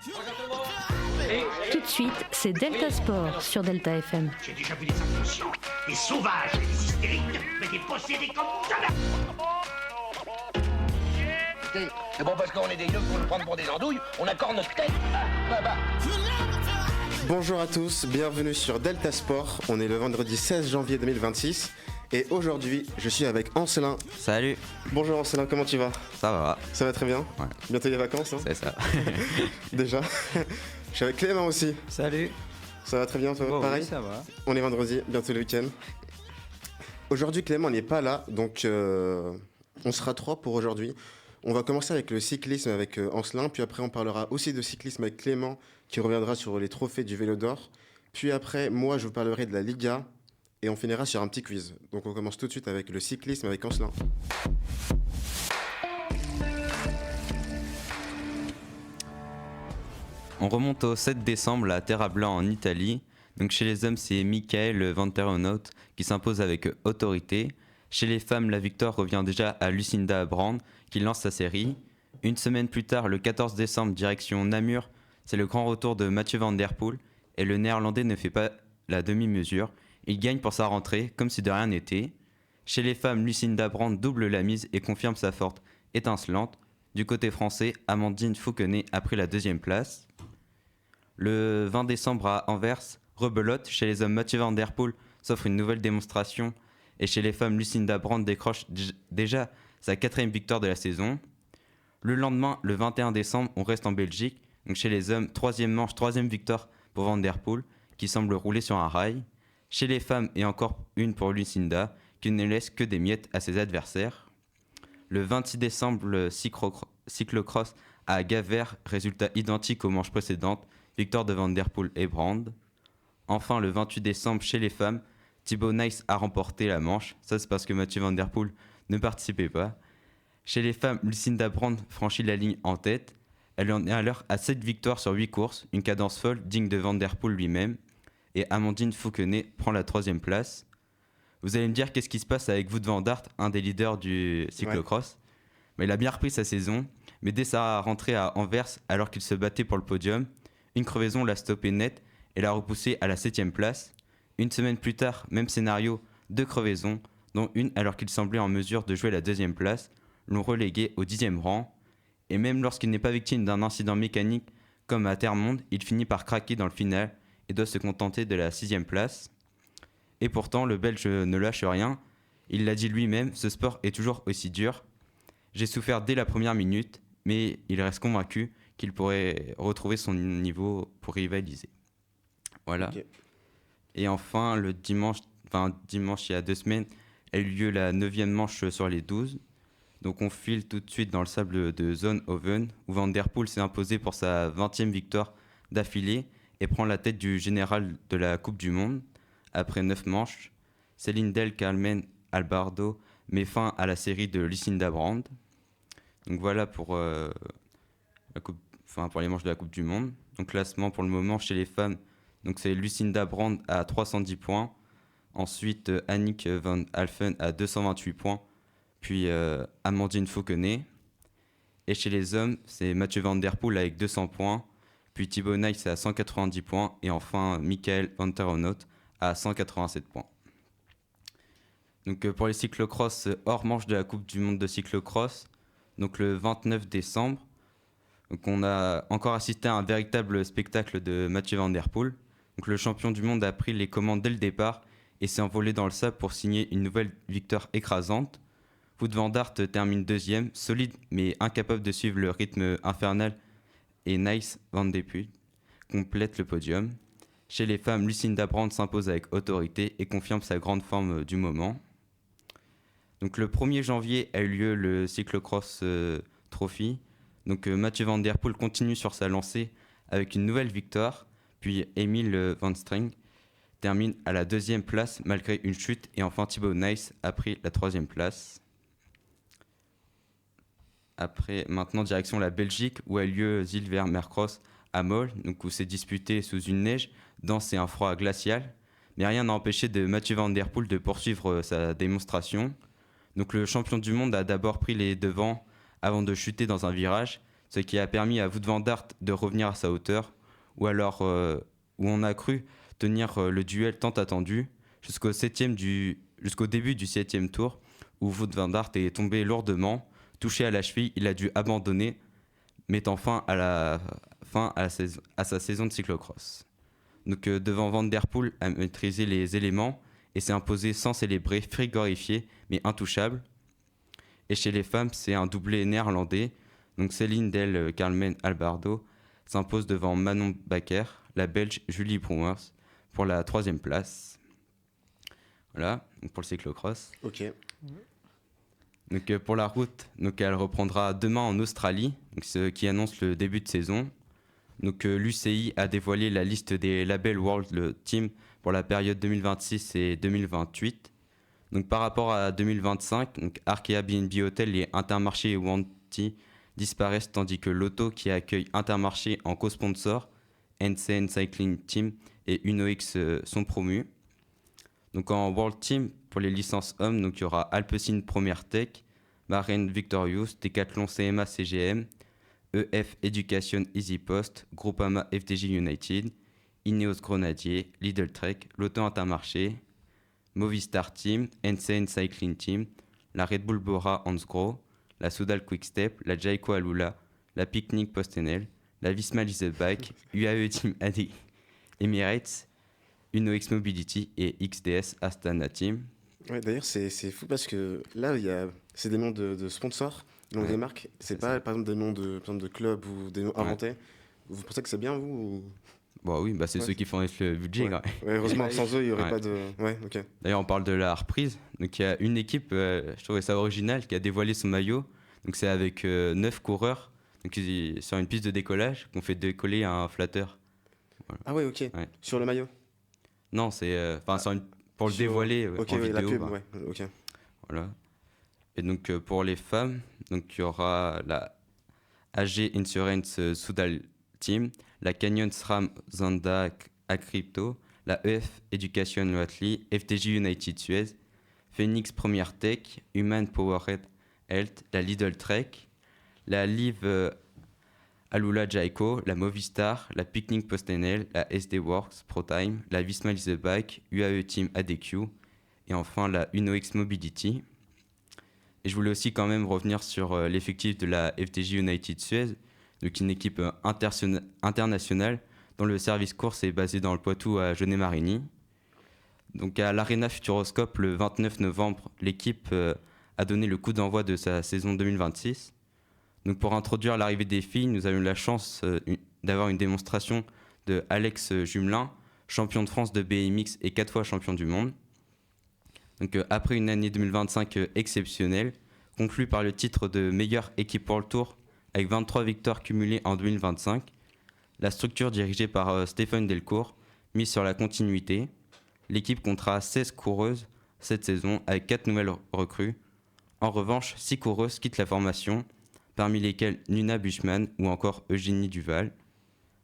Tout de suite, c'est Delta Sport sur Delta FM. J'ai déjà vu des inconscients, des sauvages, des hystériques, mais des possédés comme jamais. C'est bon parce qu'on est des yeux pour nous prendre pour des andouilles, on accorde notre tête. Bonjour à tous, bienvenue sur Delta Sport. On est le vendredi 16 janvier 2026 et aujourd'hui je suis avec Ancelin. Salut. Bonjour Ancelin, comment tu vas ? Ça va. Ça va très bien. Ouais. Bientôt les vacances, hein ? C'est ça. Déjà. Je suis avec Clément aussi. Salut. Ça va très bien toi ? Bon, pareil ? oui, ça va. On est vendredi, bientôt le week-end. Aujourd'hui Clément n'est pas là, donc on sera trois pour aujourd'hui. On va commencer avec le cyclisme avec Ancelin, puis après on parlera aussi de cyclisme avec Clément qui reviendra sur les trophées du Vélo d'Or. Puis après, moi je vous parlerai de la Liga et on finira sur un petit quiz. Donc on commence tout de suite avec le cyclisme avec Ancelin. On remonte au 7 décembre à Terra Blanc en Italie. Donc chez les hommes, c'est Michael Van der Honnout qui s'impose avec autorité. Chez les femmes, la victoire revient déjà à Lucinda Brand qui lance sa série. Une semaine plus tard, le 14 décembre, direction Namur, c'est le grand retour de Mathieu Van Der Poel et le néerlandais ne fait pas la demi-mesure. Il gagne pour sa rentrée comme si de rien n'était. Chez les femmes, Lucinda Brand double la mise et confirme sa forte étincelante. Du côté français, Amandine Fouquenet a pris la deuxième place. Le 20 décembre à Anvers, rebelote. Chez les hommes, Mathieu Van Der Poel s'offre une nouvelle démonstration. Et chez les femmes, Lucinda Brand décroche déjà sa 4e victoire de la saison. Le lendemain, le 21 décembre, on reste en Belgique. Donc chez les hommes, 3e manche, 3e victoire pour Van Der Poel, qui semble rouler sur un rail. Chez les femmes, et encore une pour Lucinda, qui ne laisse que des miettes à ses adversaires. Le 26 décembre, le cyclocross à Gavert, résultat identique aux manches précédentes, victoire de Van Der Poel et Brand. Enfin, le 28 décembre, chez les femmes, Thibaut Nice a remporté la manche. Ça, c'est parce que Mathieu Van Der Poel ne participait pas. Chez les femmes, Lucinda Brand franchit la ligne en tête. Elle en est alors à 7 victoires sur 8 courses, une cadence folle digne de Van Der Poel lui-même. Et Amandine Fouquenet prend la 3e place. Vous allez me dire qu'est-ce qui se passe avec Wout van Aert, un des leaders du cyclocross. Mais il a bien repris sa saison, mais dès sa rentrée à Anvers, alors qu'il se battait pour le podium, une crevaison l'a stoppé net et l'a repoussé à la 7e place. Une semaine plus tard, même scénario, 2 crevaisons, dont une alors qu'il semblait en mesure de jouer la 2e place, l'ont relégué au 10e rang. Et même lorsqu'il n'est pas victime d'un incident mécanique comme à Termonde, il finit par craquer dans le final et doit se contenter de la 6e place. Et pourtant, le Belge ne lâche rien. Il l'a dit lui-même, ce sport est toujours aussi dur. J'ai souffert dès la première minute, mais il reste convaincu qu'il pourrait retrouver son niveau pour rivaliser. Voilà. Okay. Et enfin, le dimanche il y a 2 semaines, a eu lieu la 9e manche sur les 12. Donc on file tout de suite dans le sable de Zonhoven, où Van Der Poel s'est imposé pour sa 20e victoire d'affilée et prend la tête du général de la Coupe du Monde. Après 9 manches, Céline Del Carmen Albardo met fin à la série de Lucinda Brand. Donc voilà pour les manches de la Coupe du Monde. Donc classement pour le moment chez les femmes, donc c'est Lucinda Brand à 310 points. Ensuite Annick van Alphen à 228 points. Puis Amandine Fouquenet. Et chez les hommes, c'est Mathieu Van Der Poel avec 200 points. Puis Thibaut Nice à 190 points. Et enfin Michael Van der Honnout à 187 points. Donc pour les cyclocross hors manche de la Coupe du Monde de cyclocross, donc le 29 décembre, donc on a encore assisté à un véritable spectacle de Mathieu Van Der Poel. Donc le champion du monde a pris les commandes dès le départ et s'est envolé dans le sable pour signer une nouvelle victoire écrasante. Wout van Aert termine 2e, solide mais incapable de suivre le rythme infernal, et Nice Van de Poel complète le podium. Chez les femmes, Lucinda Brand s'impose avec autorité et confirme sa grande forme du moment. Donc le 1er janvier a eu lieu le cyclocross trophy. Donc Mathieu Van Der Poel continue sur sa lancée avec une nouvelle victoire, puis Emil Van String termine à la 2e place malgré une chute, et enfin Thibaut Nice a pris la 3e place. Après, maintenant, direction la Belgique, où a eu lieu Zilvermeercross à Mol, donc où s'est disputé sous une neige dense et un froid glacial. Mais rien n'a empêché de Mathieu Van Der Poel de poursuivre sa démonstration. Donc le champion du monde a d'abord pris les devants avant de chuter dans un virage. ce qui a permis à Wout van Aert de revenir à sa hauteur, ou alors où on a cru tenir le duel tant attendu jusqu'au début du 7e tour, où Wout van Aert est tombé lourdement, touché à la cheville, il a dû abandonner, mettant fin à sa saison de cyclocross. Donc devant Van Der Poel a maîtrisé les éléments et s'est imposé sans célébrer, frigorifié mais intouchable. Et chez les femmes, c'est un doublé néerlandais. Donc Céline Del Carmen Albardo s'impose devant Manon Bakker, la Belge Julie Brouwers pour la 3e place. Voilà, donc pour le cyclocross. Ok. Donc pour la route, donc elle reprendra demain en Australie, donc ce qui annonce le début de saison. Donc l'UCI a dévoilé la liste des labels World Team pour la période 2026 et 2028. Donc par rapport à 2025, donc Arkea, B&B Hotel et Intermarché et Wanty disparaissent, tandis que Lotto, qui accueille Intermarché en co-sponsor, NCN Cycling Team et UnoX sont promus. Donc en World Team, pour les licences hommes, donc il y aura Alpecin Première Tech, Bahrain Victorious, Decathlon CMA CGM, EF Education Easy Post, Groupama FDJ United, Ineos Grenadier, Lidl Trek, Lotto Intermarché, Movistar Team, NCN Cycling Team, la Red Bull Bora Hansgrohe, la Soudal Quickstep, la Jayco Alula, la Picnic Postenel, la Visma Lease Bike, UAE Team AD Emirates, UnoX Mobility et XDS Astana Team. Ouais, d'ailleurs, c'est fou parce que là, c'est des noms de sponsors, des noms des marques. C'est pas, par exemple, des noms par exemple, de clubs ou des noms inventés. Vous pensez que c'est bien, vous ou... Bon, oui, c'est ceux qui fournissent le budget. Ouais. Ouais, heureusement, sans eux, il n'y aurait pas de... Ouais, ok. D'ailleurs, on parle de la reprise. Donc, il y a une équipe, je trouvais ça original, qui a dévoilé son maillot. Donc, c'est avec 9 coureurs donc, sur une piste de décollage qu'on fait décoller un flatteur. Voilà. Ah ouais, ok. Ouais. Sur le maillot? Non, c'est pour le dévoiler en vidéo. La pub, ouais, ok. Voilà. Et donc, pour les femmes, donc il y aura la AG Insurance Soudal Team, la Canyon SRAM Zanda Crypto, la EF Education Loatli, FTJ United Suez, Phoenix Première Tech, Human Powered Health, la Lidl Trek, la Live Alula Jayco, la Movistar, la Picnic Postenel, la SD Works ProTime, la Visma Lease Bike, UAE Team ADQ et enfin la UnoX Mobility. Et je voulais aussi quand même revenir sur l'effectif de la FTJ United Suez, donc une équipe internationale dont le service course est basé dans le Poitou à Genet-Marigny. Donc à l'Arena Futuroscope le 29 novembre, l'équipe a donné le coup d'envoi de sa saison 2026. Donc pour introduire l'arrivée des filles, nous avons eu la chance d'avoir une démonstration de Alex Jumelin, champion de France de BMX et 4 fois champion du monde. Donc après une année 2025 exceptionnelle, conclue par le titre de meilleure équipe World Tour avec 23 victoires cumulées en 2025, la structure dirigée par Stéphane Delcourt mise sur la continuité. L'équipe comptera 16 coureuses cette saison avec 4 nouvelles recrues. En revanche, 6 coureuses quittent la formation, parmi lesquelles Nuna Bushman ou encore Eugénie Duval.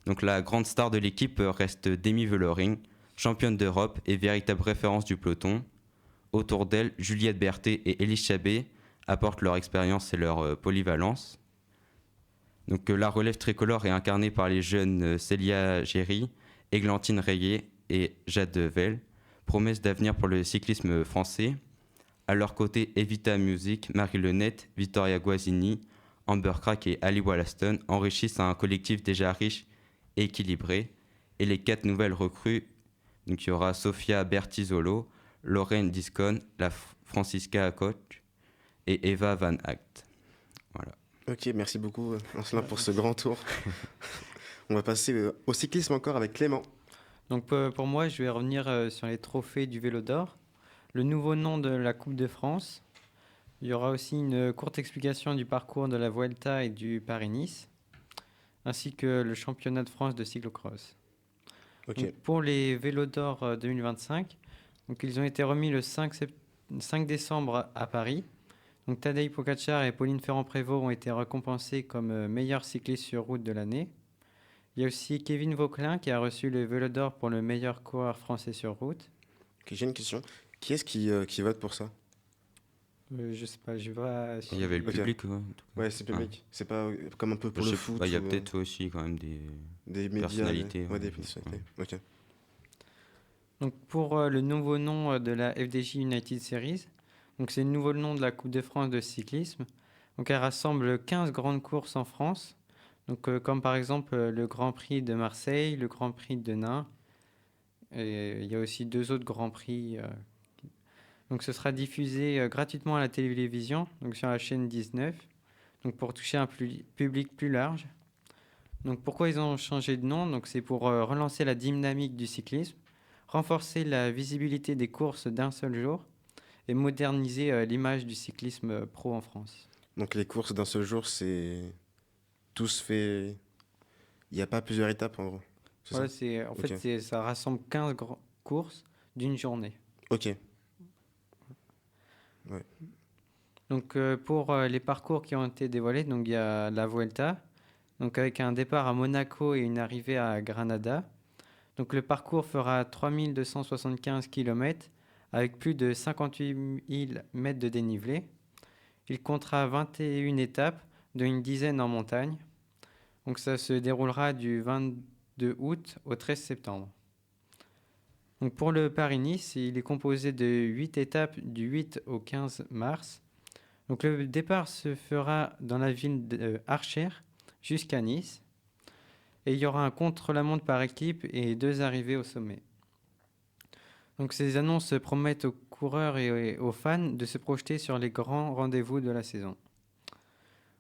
Donc la grande star de l'équipe reste Demi Vollering, championne d'Europe et véritable référence du peloton. Autour d'elle, Juliette Berthet et Élise Chabet apportent leur expérience et leur polyvalence. Donc la relève tricolore est incarnée par les jeunes Célia Géry, Églantine Rayet et Jade Vell, promesses d'avenir pour le cyclisme français. À leur côté, Evita Music, Marie Lenette, Vittoria Guasini, Amber Crack et Ali Wollaston enrichissent un collectif déjà riche et équilibré. Et les 4 nouvelles recrues, donc il y aura Sofia Bertizolo, Lorraine Discon, la Francisca Koch et Eva Van Act. Voilà. Ok, merci beaucoup Ancelin pour ce grand tour. On va passer au cyclisme encore avec Clément. Donc pour moi, je vais revenir sur les trophées du Vélo d'Or, le nouveau nom de la Coupe de France. Il y aura aussi une courte explication du parcours de la Vuelta et du Paris-Nice, ainsi que le championnat de France de cyclocross. Okay. Donc, pour les Vélos d'Or 2025, donc, ils ont été remis le 5 décembre à Paris. Donc, Tadej Pogačar et Pauline Ferrand-Prévot ont été récompensés comme meilleurs cyclistes sur route de l'année. Il y a aussi Kevin Vauquelin qui a reçu le Vélo d'Or pour le meilleur coureur français sur route. Okay, j'ai une question. Qui est-ce qui vote pour ça? Je sais pas, je vais pas. Il y avait le Ok. public. Ouais, Ouais, c'est public. C'est pas comme un peu pour Je le sais foot. pas, il y a ou, peut-être aussi quand même des médias. personnalités, Ouais, des ouais. personnalités. Ok. Donc pour le nouveau nom de la FDJ United Series, donc c'est le nouveau nom de la Coupe de France de cyclisme. Donc elle rassemble 15 grandes courses en France, donc comme par exemple le Grand Prix de Marseille, le Grand Prix de Nain, et il y a aussi 2 autres Grands Prix. Donc ce sera diffusé gratuitement à la télévision, donc sur la chaîne 19, donc pour toucher un public plus large. Donc pourquoi ils ont changé de nom? Donc c'est pour relancer la dynamique du cyclisme, renforcer la visibilité des courses d'un seul jour et moderniser l'image du cyclisme pro en France. Donc les courses d'un seul jour, c'est tout se fait. Il n'y a pas plusieurs étapes en gros. C'est Voilà, ça. c'est, en Ok. fait, ça rassemble 15 courses d'une journée. Ok. Donc pour les parcours qui ont été dévoilés, donc il y a la Vuelta, donc avec un départ à Monaco et une arrivée à Granada. Donc le parcours fera 3275 km avec plus de 58 000 mètres de dénivelé. Il comptera 21 étapes, dont une dizaine en montagne. Donc ça se déroulera du 22 août au 13 septembre. Donc pour le Paris-Nice, il est composé de 8 étapes du 8 au 15 mars. Donc le départ se fera dans la ville d'Archer jusqu'à Nice. Et il y aura un contre-la-montre par équipe et 2 arrivées au sommet. Donc ces annonces promettent aux coureurs et aux fans de se projeter sur les grands rendez-vous de la saison.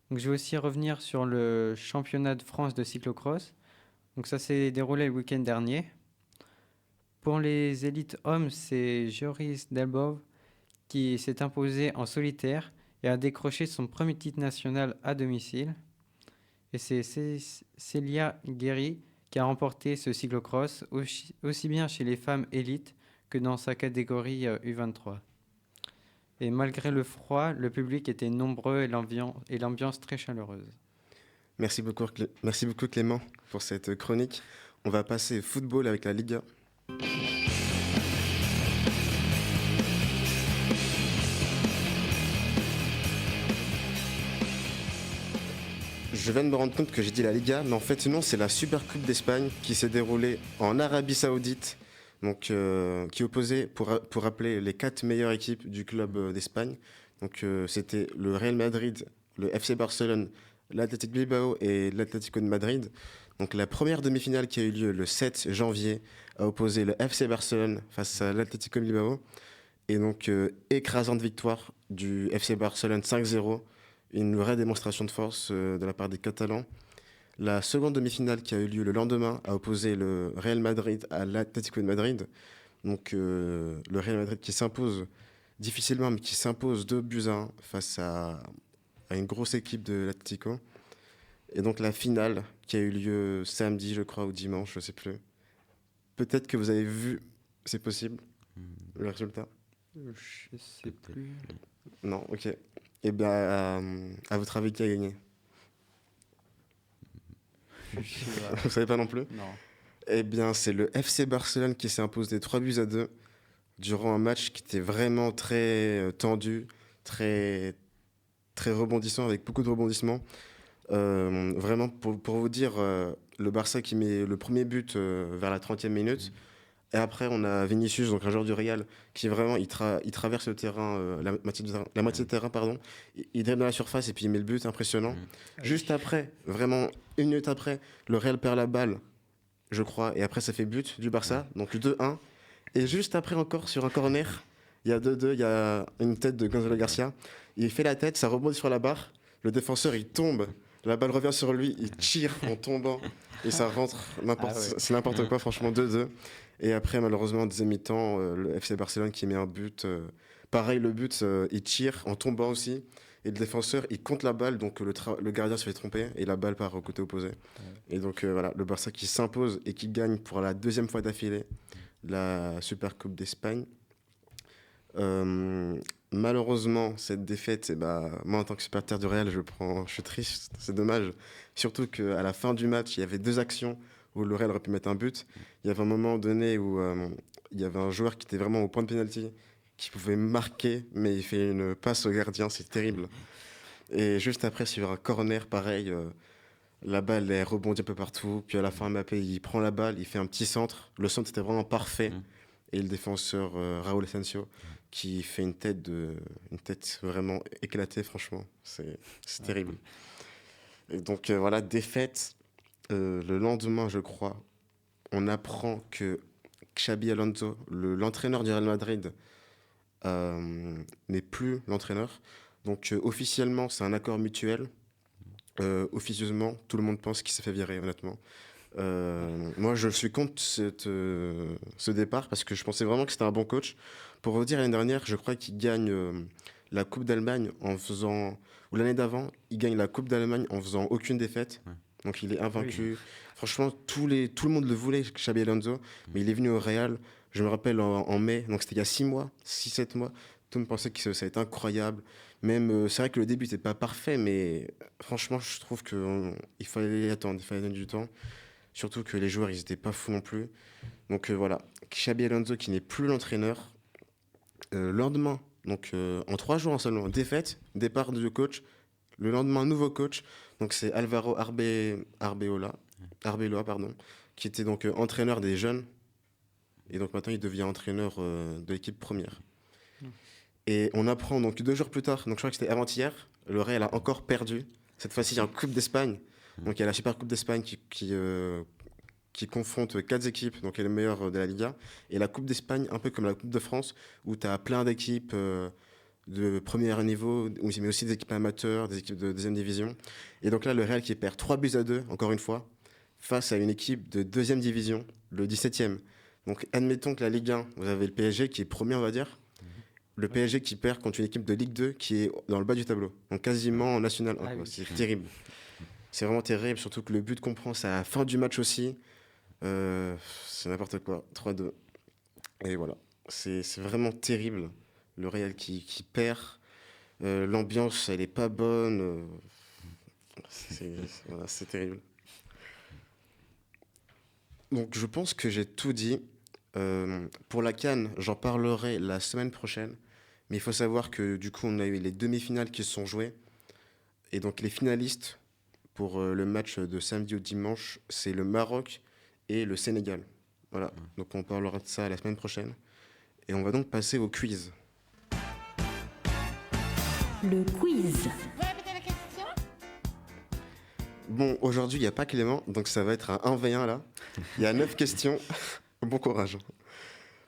Donc je vais aussi revenir sur le championnat de France de cyclocross. Donc ça s'est déroulé le week-end dernier. Pour les élites hommes, c'est Joris Delbov qui s'est imposé en solitaire et a décroché son premier titre national à domicile. Et c'est Célia Guéry qui a remporté ce cyclocross aussi bien chez les femmes élites que dans sa catégorie U23. Et malgré le froid, le public était nombreux et l'ambiance très chaleureuse. Merci beaucoup, merci beaucoup Clément pour cette chronique. On va passer au football avec la Liga. Je viens de me rendre compte que j'ai dit la Liga, mais en fait non, c'est la Super Coupe d'Espagne qui s'est déroulée en Arabie Saoudite, donc qui opposait, pour rappeler, les 4 meilleures équipes du club d'Espagne. Donc c'était le Real Madrid, le FC Barcelone, l'Athletic Bilbao et l'Atlético de Madrid. Donc la première demi-finale qui a eu lieu le 7 janvier a opposé le FC Barcelone face à l'Atlético Bilbao. Et donc écrasante victoire du FC Barcelone 5-0. Une vraie démonstration de force de la part des Catalans. La seconde demi-finale qui a eu lieu le lendemain a opposé le Real Madrid à l'Atlético de Madrid. Donc le Real Madrid qui s'impose difficilement, mais qui s'impose 2-1 face à une grosse équipe de l'Atlético. Et donc la finale qui a eu lieu samedi, je crois, ou dimanche, je ne sais plus. Peut-être que vous avez vu, c'est possible, le résultat? Je sais plus. Non, ok. Eh bien, à votre avis, qui a gagné? Je sais pas. Vous savez pas non plus? Non. Eh bien, c'est le FC Barcelone qui s'est imposé 3-2 durant un match qui était vraiment très tendu, très, très rebondissant, avec beaucoup de rebondissements. Vraiment, pour vous dire, le Barça qui met le premier but vers la 30e minute. Et après, on a Vinicius, donc un joueur du Real, qui vraiment, il traverse le terrain, la moitié de terrain, pardon. Il dribble dans la surface et puis il met le but, impressionnant. Juste après, vraiment, 1 minute après, le Real perd la balle, je crois, et après ça fait but du Barça, donc 2-1. Et juste après encore, sur un corner, il y a 2-2, il y a une tête de Gonzalo Garcia. Il fait la tête, ça rebondit sur la barre, le défenseur, il tombe, la balle revient sur lui, il tire en tombant, et ça rentre, c'est n'importe quoi, franchement, 2-2. Et après, malheureusement, en deuxième mi-temps, le FC Barcelone qui met un but. Pareil, le but, il tire en tombant aussi. Et le défenseur, il compte la balle, donc le gardien se fait tromper et la balle part au côté opposé. Et donc voilà, le Barça qui s'impose et qui gagne pour la 2e fois d'affilée la Super Coupe d'Espagne. Malheureusement, cette défaite, moi en tant que supporter du Real, je suis triste, c'est dommage. Surtout qu'à la fin du match, il y avait 2 actions où le Real aurait pu mettre un but. Il y avait un moment donné où il y avait un joueur qui était vraiment au point de pénalty qui pouvait marquer, mais il fait une passe au gardien, c'est terrible. Et juste après, sur un corner, pareil, la balle, elle rebondit un peu partout. Puis à la fin, Mbappé, il prend la balle, il fait un petit centre. Le centre était vraiment parfait. Et le défenseur Raúl Asensio, qui fait une tête vraiment éclatée, franchement. C'est terrible. Et donc voilà, défaite. Le lendemain, je crois, on apprend que Xabi Alonso, l'entraîneur du Real Madrid, n'est plus l'entraîneur. Donc officiellement, c'est un accord mutuel. Officieusement, tout le monde pense qu'il s'est fait virer, honnêtement. Moi, je suis contre ce départ parce que je pensais vraiment que c'était un bon coach. Pour vous dire, l'année dernière, je crois qu'il gagne la Coupe d'Allemagne en faisant... Ou l'année d'avant, il gagne la Coupe d'Allemagne en faisant aucune défaite. Donc il est invaincu. Oui. Franchement, tout le monde le voulait, Xabi Alonso, mais il est venu au Real. Je me rappelle en mai, donc c'était il y a 6-7 mois. Tout le monde pensait que ça allait être incroyable. Même, c'est vrai que le début n'était pas parfait, mais franchement, je trouve qu'il fallait attendre, il fallait donner du temps. Surtout que les joueurs, ils n'étaient pas fous non plus. Donc voilà, Xabi Alonso qui n'est plus l'entraîneur. Lendemain, donc en 3 jours seulement, défaite, départ du coach. Le lendemain, nouveau coach. Donc c'est Alvaro Arbeloa, qui était donc entraîneur des jeunes. Et donc maintenant, il devient entraîneur de l'équipe première. Et on apprend donc 2 jours plus tard, donc je crois que c'était avant-hier, le Real a encore perdu. Cette fois-ci, il y a une Coupe d'Espagne. Donc il y a la Super Coupe d'Espagne qui confronte 4 équipes, donc elle est meilleure de la Liga. Et la Coupe d'Espagne, un peu comme la Coupe de France, où tu as plein d'équipes de premier niveau, mais aussi des équipes amateurs, des équipes de deuxième division. Et donc là, le Real qui perd 3-2, encore une fois, face à une équipe de deuxième division, le 17e. Donc admettons que la Ligue 1, vous avez le PSG qui est premier, on va dire. Le PSG qui perd contre une équipe de Ligue 2 qui est dans le bas du tableau. Donc quasiment en National 1. Oui. C'est terrible. C'est vraiment terrible, surtout que le but qu'on prend, c'est à la fin du match aussi. C'est n'importe quoi. 3-2. Et voilà. C'est vraiment terrible. Le Real qui perd. L'ambiance, elle n'est pas bonne. C'est terrible. Donc je pense que j'ai tout dit. Pour la CAN, j'en parlerai la semaine prochaine. Mais il faut savoir que du coup, on a eu les demi-finales qui se sont jouées. Et donc les finalistes pour le match de samedi au dimanche, c'est le Maroc et le Sénégal. Voilà, donc on parlera de ça la semaine prochaine. Et on va donc passer au quiz. Le quiz. Bon, aujourd'hui, il n'y a pas Clément, donc ça va être un 1v1 là. Il y a 9 questions. Bon courage.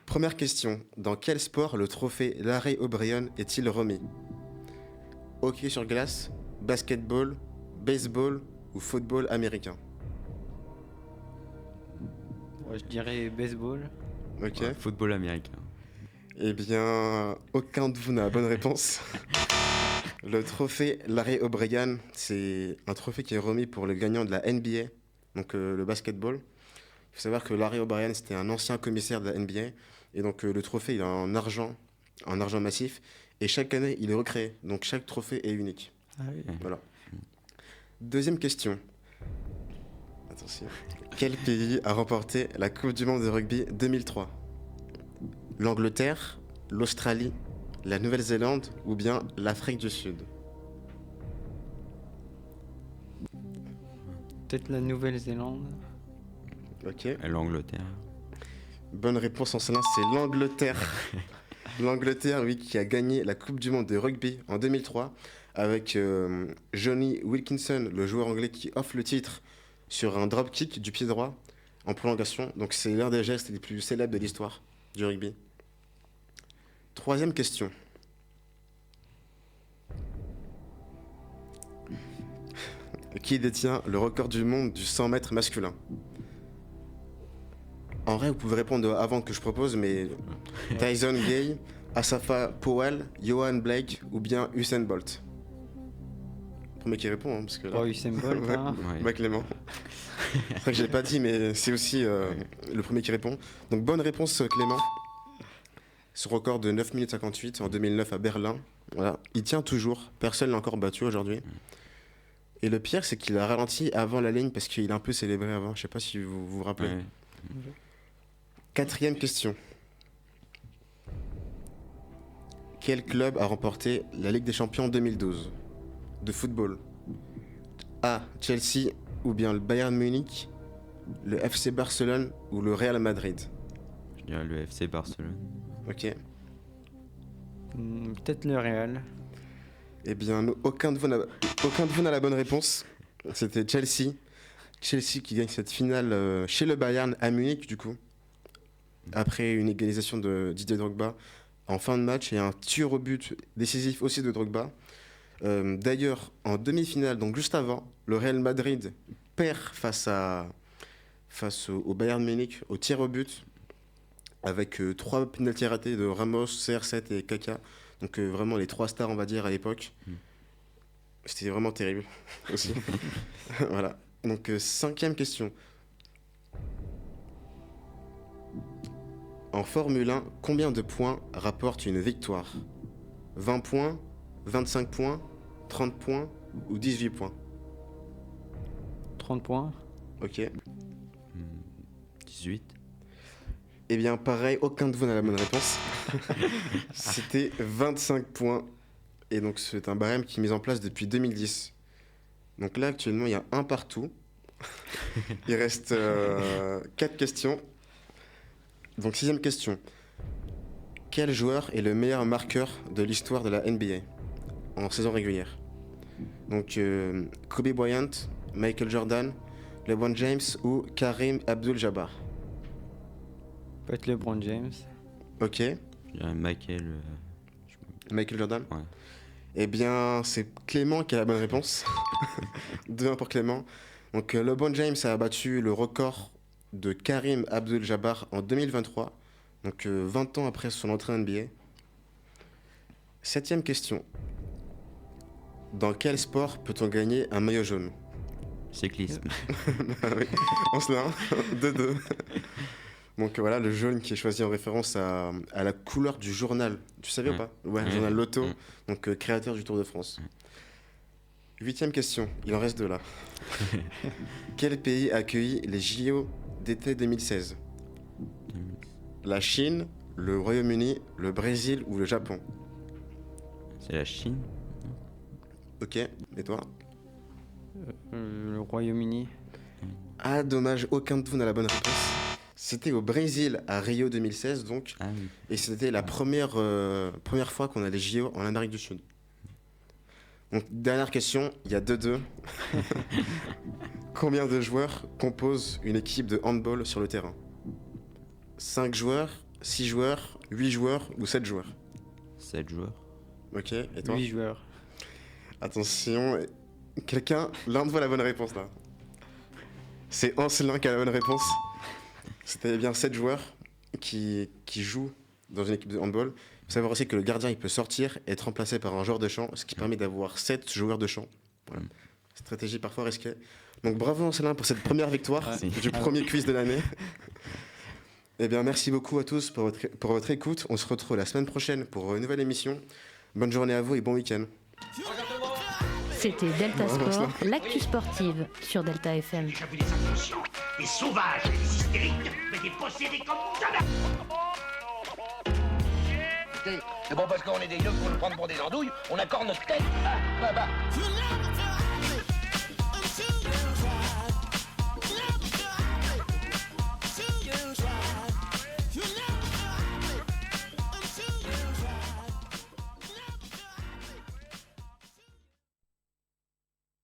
Première question. Dans quel sport le trophée Larry O'Brien est-il remis ? Hockey sur glace, basketball, baseball ou football américain ? Ouais, je dirais baseball. Ok. Ouais, football américain. Eh bien, aucun de vous n'a la bonne réponse. Le trophée Larry O'Brien, c'est un trophée qui est remis pour le gagnant de la NBA, donc le basketball. Il faut savoir que Larry O'Brien, c'était un ancien commissaire de la NBA. Et donc le trophée, il est en argent massif. Et chaque année, il est recréé. Donc chaque trophée est unique. Ah oui. Voilà. Deuxième question. Attention. Quel pays a remporté la Coupe du Monde de rugby 2003 ? L'Angleterre, l'Australie, la Nouvelle-Zélande ou bien l'Afrique du Sud ? Peut-être la Nouvelle-Zélande. Ok. L'Angleterre. Bonne réponse en cela, c'est l'Angleterre. L'Angleterre, oui, qui a gagné la Coupe du Monde de rugby en 2003 avec Johnny Wilkinson, le joueur anglais qui offre le titre sur un drop kick du pied droit en prolongation. Donc c'est l'un des gestes les plus célèbres de l'histoire du rugby. Troisième question. Qui détient le record du monde du 100 mètres masculin ? En vrai, vous pouvez répondre avant que je propose, mais Tyson Gay, Asafa Powell, Johan Blake ou bien Usain Bolt. Premier qui répond, hein, parce que là... Oh, Usain Bolt, hein. Ouais. Bah, Clément. C'est vrai que je l'ai pas dit, mais c'est aussi le premier qui répond. Donc bonne réponse Clément. Ce record de 9 minutes 58 en 2009 à Berlin. Voilà. Il tient toujours, personne l'a encore battu aujourd'hui. Et le pire, c'est qu'il a ralenti avant la ligne parce qu'il a un peu célébré avant. Je sais pas si vous vous rappelez. Ouais. Quatrième question. Quel club a remporté la Ligue des Champions 2012 de football? A. Chelsea ou bien le Bayern Munich, le FC Barcelone ou le Real Madrid? Je dirais le FC Barcelone. Ok. Peut-être le Real. Eh bien, aucun de vous n'a la bonne réponse. C'était Chelsea. Chelsea qui gagne cette finale chez le Bayern à Munich, du coup. Après une égalisation de Didier Drogba en fin de match et un tir au but décisif aussi de Drogba. D'ailleurs, en demi-finale, donc juste avant, le Real Madrid perd face au Bayern Munich au tir au but avec 3 pénaltys ratés de Ramos, CR7 et Kaka. Donc vraiment les 3 stars, on va dire, à l'époque. C'était vraiment terrible aussi. Voilà. Donc 5e question. En Formule 1, combien de points rapporte une victoire? 20 points, 25 points, 30 points ou 18 points? 30 points. Ok. 18. Eh bien, pareil, aucun de vous n'a la bonne réponse. C'était 25 points. Et donc, c'est un barème qui est mis en place depuis 2010. Donc là, actuellement, il y a un partout. Il reste 4 questions. Donc, 6e question. Quel joueur est le meilleur marqueur de l'histoire de la NBA en saison régulière? Donc, Kobe Bryant, Michael Jordan, LeBron James ou Kareem Abdul-Jabbar? Peut-être LeBron James. Ok. Je dirais Michael Jordan? Ouais. Eh bien, c'est Clément qui a la bonne réponse. 2-1 pour Clément. Donc, LeBron James a battu le record de Kareem Abdul-Jabbar en 2023. Donc, 20 ans après son entrée en NBA. 7e question. Dans quel sport peut-on gagner un maillot jaune? Cyclisme. Ah oui, on se l'a, 2-2. Donc voilà, le jaune qui est choisi en référence à la couleur du journal. Tu savais ou pas? Ouais, le journal Lotto, donc créateur du Tour de France. 8e question, il en reste 2 là. Quel pays a accueilli les JO d'été 2016? La Chine, le Royaume-Uni, le Brésil ou le Japon? C'est la Chine. Ok, et toi? Le Royaume-Uni. Ah, dommage, aucun de vous n'a la bonne réponse. C'était au Brésil, à Rio 2016, donc. Ah oui. Et c'était la première fois qu'on a les JO en Amérique du Sud. Donc, dernière question, il y a 2-2. Combien de joueurs composent une équipe de handball sur le terrain? 5 joueurs, 6 joueurs, 8 joueurs ou 7 joueurs? 7 joueurs. Ok, et toi? 8 joueurs. Attention, l'un de vous a la bonne réponse là. C'est Ancelin qui a la bonne réponse. C'était bien 7 joueurs qui jouent dans une équipe de handball. Il faut savoir aussi que le gardien il peut sortir et être remplacé par un joueur de champ, ce qui permet d'avoir 7 joueurs de champ. Voilà. Stratégie parfois risquée. Donc bravo Ancelin pour cette première victoire du premier quiz de l'année. Eh bien merci beaucoup à tous pour votre écoute. On se retrouve la semaine prochaine pour une nouvelle émission. Bonne journée à vous et bon week-end. C'était Delta Sport, l'actu sportive sur Delta FM. J'ai vu des inconscients, des sauvages, des hystériques, mais des possédés comme jamais. C'est bon parce qu'on est des yeux pour nous prendre pour des andouilles, on accorde notre tête. Ah, bah.